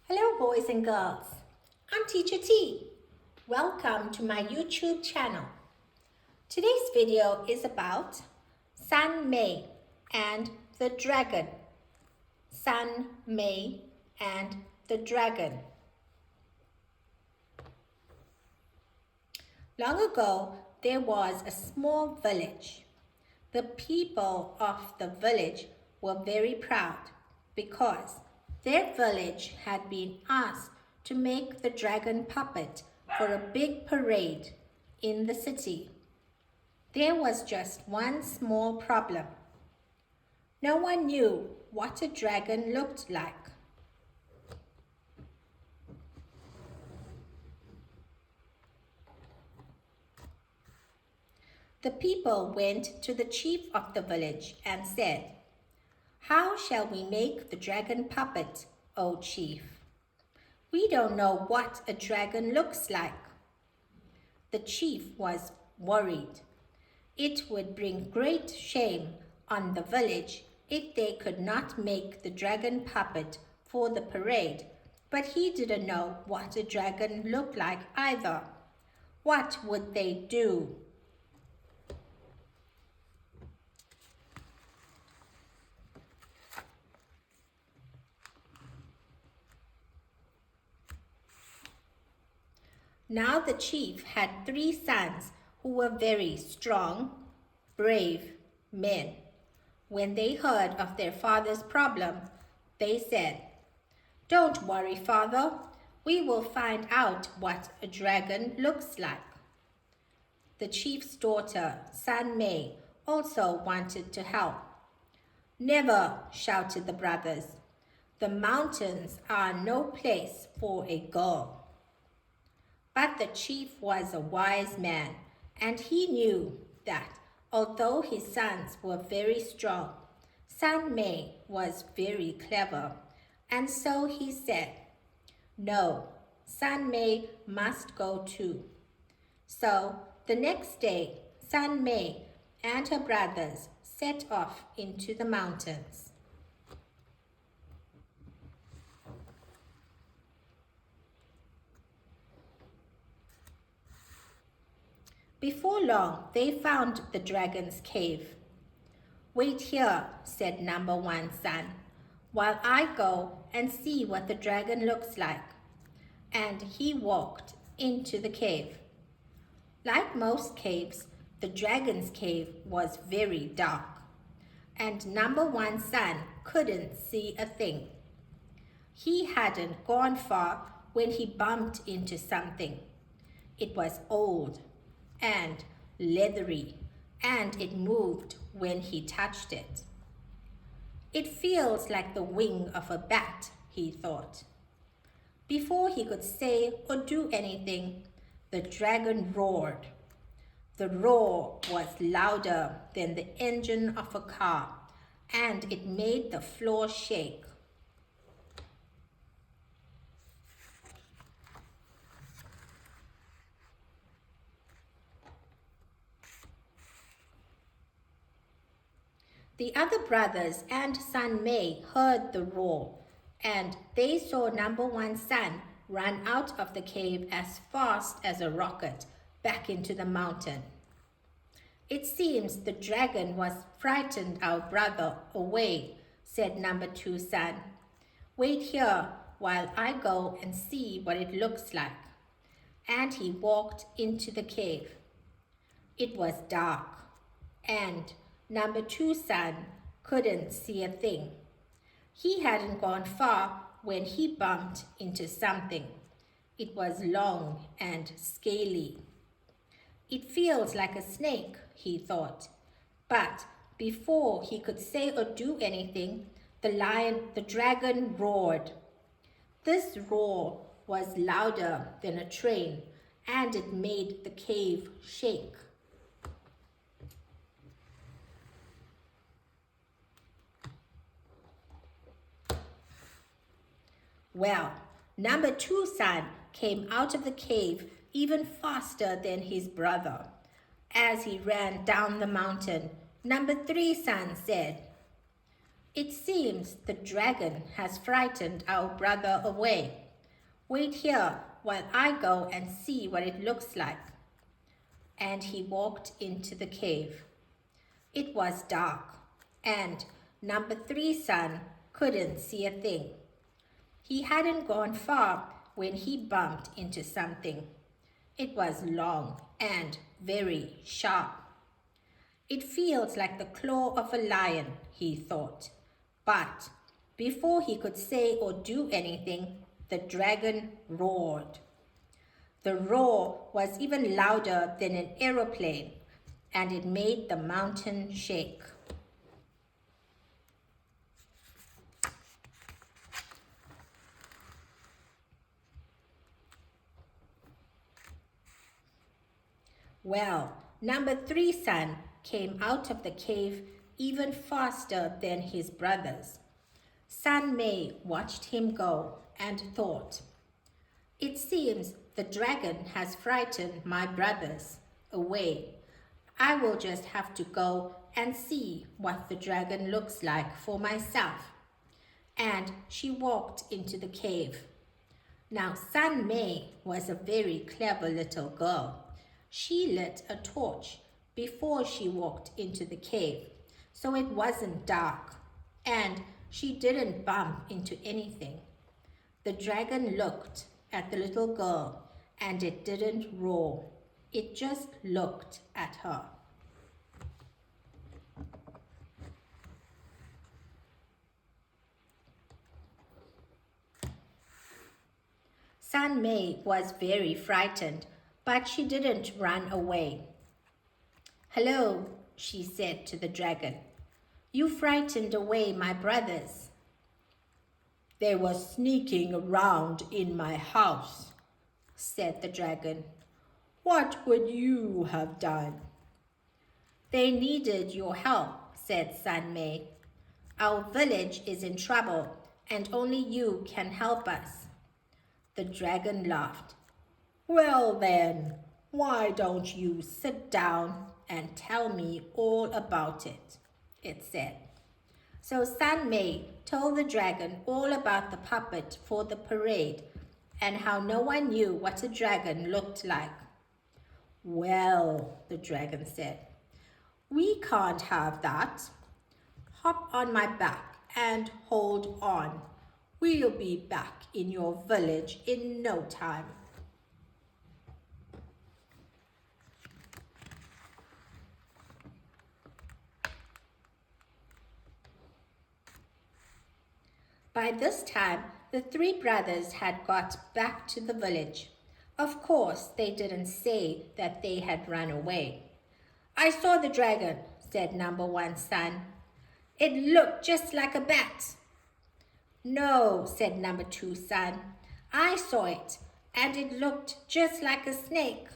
Hello boys and girls, I'm Teacher T. Welcome to my YouTube channel. Today's video is about Sun May and the Dragon. Sun May and the Dragon. Long ago, there was a small village. The people of the village were very proud because their village had been asked to make the dragon puppet for a big parade in the city. There was just one small problem. No one knew what a dragon looked like. The people went to the chief of the village and said, "How shall we make the dragon puppet, O chief? We don't know what a dragon looks like." The chief was worried. It would bring great shame on the village if they could not make the dragon puppet for the parade, but he didn't know what a dragon looked like either. What would they do? Now the chief had 3 sons who were very strong, brave men. When they heard of their father's problem, they said, "Don't worry, father. We will find out what a dragon looks like." The chief's daughter, Sun May, also wanted to help. "Never," shouted the brothers. "The mountains are no place for a girl." But the chief was a wise man, and he knew that although his sons were very strong, Sun May was very clever, and so he said, "No, Sun May must go too." So the next day, Sun May and her brothers set off into the mountains. Before long, they found the dragon's cave. "Wait here," said number 1 son, "while I go and see what the dragon looks like." And he walked into the cave. Like most caves, the dragon's cave was very dark, and number 1 son couldn't see a thing. He hadn't gone far when he bumped into something. It was old and leathery, and it moved when he touched it. "It feels like the wing of a bat," he thought. Before he could say or do anything, the dragon roared. The roar was louder than the engine of a car, and it made the floor shake. The other brothers and Sun May heard the roar, and they saw number 1 son run out of the cave as fast as a rocket back into the mountain. "It seems the dragon was frightened our brother away," said number 2 son. "Wait here while I go and see what it looks like." And he walked into the cave. It was dark, and number 2 son couldn't see a thing. He hadn't gone far when he bumped into something. It was long and scaly. "It feels like a snake," he thought. But before he could say or do anything, the dragon roared. This roar was louder than a train, and it made the cave shake. Well, number 2 son came out of the cave even faster than his brother. As he ran down the mountain, number 3 son said, It seems the dragon has frightened our brother away. Wait here while I go and see what it looks like." And he walked into the cave. It was dark, and number 3 son couldn't see a thing. He hadn't gone far when he bumped into something. It was long and very sharp. "It feels like the claw of a lion," he thought. But before he could say or do anything, the dragon roared. The roar was even louder than an aeroplane, and it made the mountain shake. Well, number 3 son came out of the cave even faster than his brothers. Son May watched him go and thought, "It seems the dragon has frightened my brothers away. I will just have to go and see what the dragon looks like for myself." And she walked into the cave. Now, Sun May was a very clever little girl. She lit a torch before she walked into the cave, so it wasn't dark, and she didn't bump into anything. The dragon looked at the little girl, and it didn't roar. It just looked at her. Sun May was very frightened, but she didn't run away. "Hello," she said to the dragon. "You frightened away my brothers." "They were sneaking around in my house," said the dragon. "What would you have done?" "They needed your help," said Sun May. "Our village is in trouble, and only you can help us." The dragon laughed. "Well then, why don't you sit down and tell me all about it?" it said. So Sun May told the dragon all about the puppet for the parade and how no one knew what a dragon looked like. "Well," the dragon said, "we can't have that. Hop on my back and hold on. We'll be back in your village in no time." By this time, the 3 brothers had got back to the village. Of course, they didn't say that they had run away. "I saw the dragon," said number 1 son. "It looked just like a bat." "No," said number 2 son. "I saw it, and it looked just like a snake."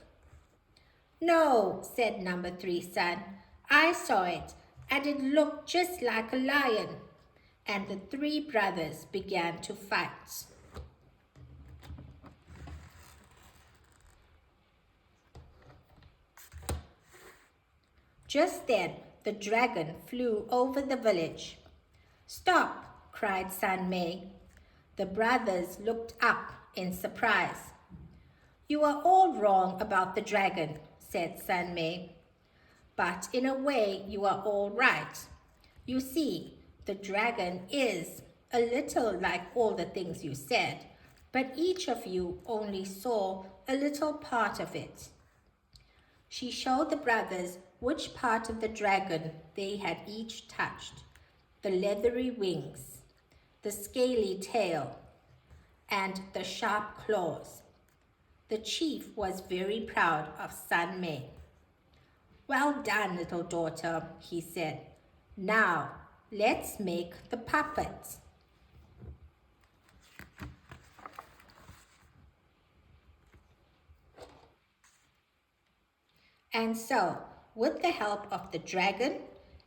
"No," said number 3 son. "I saw it, and it looked just like a lion." And the 3 brothers began to fight. Just then, the dragon flew over the village. "Stop!" cried Sun May. The brothers looked up in surprise. "You are all wrong about the dragon," said Sun May. "But in a way, you are all right. You see, the dragon is a little like all the things you said, but each of you only saw a little part of it." She showed the brothers which part of the dragon they had each touched: the leathery wings, the scaly tail, and the sharp claws. The chief was very proud of Sun May. "Well done, little daughter," he said. "Now, let's make the puppet." And so, with the help of the dragon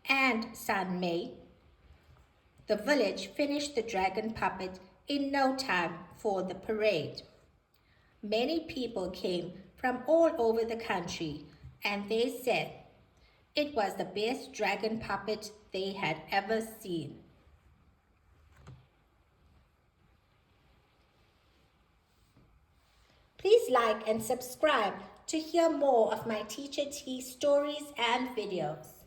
and Sun May, the village finished the dragon puppet in no time for the parade. Many people came from all over the country, and they said it was the best dragon puppet they had ever seen. Please like and subscribe to hear more of my Teacher T stories and videos.